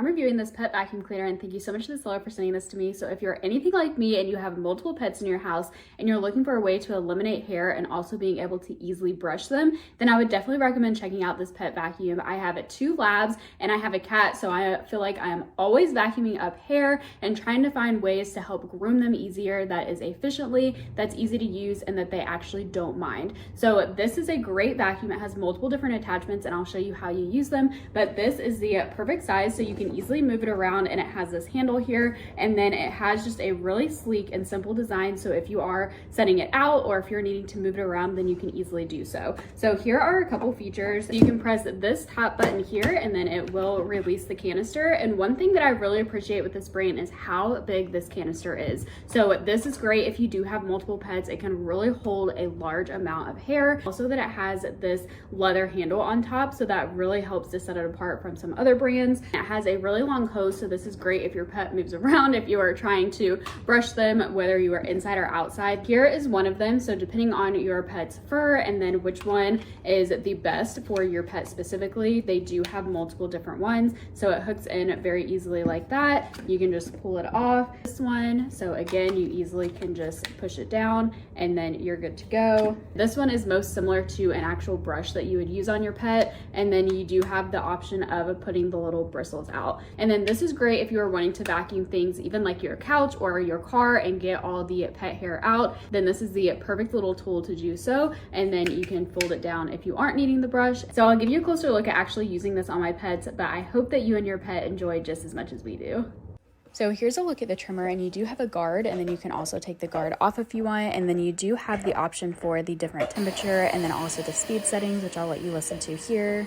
I'm reviewing this pet vacuum cleaner, and thank you so much to the seller for sending this to me. So if you're anything like me and you have multiple pets in your house and you're looking for a way to eliminate hair and also being able to easily brush them, then I would definitely recommend checking out this pet vacuum. I have 2 labs and I have a cat, so I feel like I am always vacuuming up hair and trying to find ways to help groom them easier, that is efficiently, that's easy to use, and that they actually don't mind. So this is a great vacuum. It has multiple different attachments and I'll show you how you use them, but this is the perfect size so you can easily move it around, and it has this handle here, and then it has just a really sleek and simple design, so if you are setting it out or if you're needing to move it around, then you can easily do so. So here are a couple features. You can press this top button here and then it will release the canister, and one thing that I really appreciate with this brand is how big this canister is. So this is great if you do have multiple pets. It can really hold a large amount of hair. Also that it has this leather handle on top, so that really helps to set it apart from some other brands. It has a really long hose, so this is great if your pet moves around, if you are trying to brush them, whether you are inside or outside. Here is one of them, so depending on your pet's fur and then which one is the best for your pet specifically, they do have multiple different ones, so it hooks in very easily like that. You can just pull it off. This one, so again, you easily can just push it down and then you're good to go. This one is most similar to an actual brush that you would use on your pet, and then you do have the option of putting the little bristles out. And then this is great if you are wanting to vacuum things, even like your couch or your car, and get all the pet hair out, then this is the perfect little tool to do so, and then you can fold it down if you aren't needing the brush. So I'll give you a closer look at actually using this on my pets, but I hope that you and your pet enjoy just as much as we do. So here's a look at the trimmer, and you do have a guard, and then you can also take the guard off if you want, and then you do have the option for the different temperature and then also the speed settings, which I'll let you listen to here.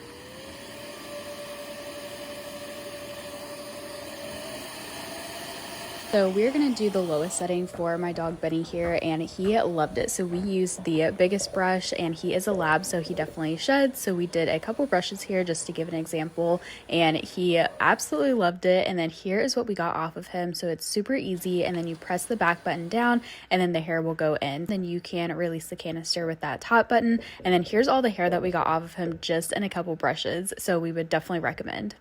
So we're gonna do the lowest setting for my dog Benny here, and he loved it. So we used the biggest brush, and he is a lab, so he definitely sheds. So we did a couple brushes here just to give an example, and he absolutely loved it. And then here is what we got off of him. So it's super easy, and then you press the back button down and then the hair will go in. Then you can release the canister with that top button. And then here's all the hair that we got off of him just in a couple brushes. So we would definitely recommend.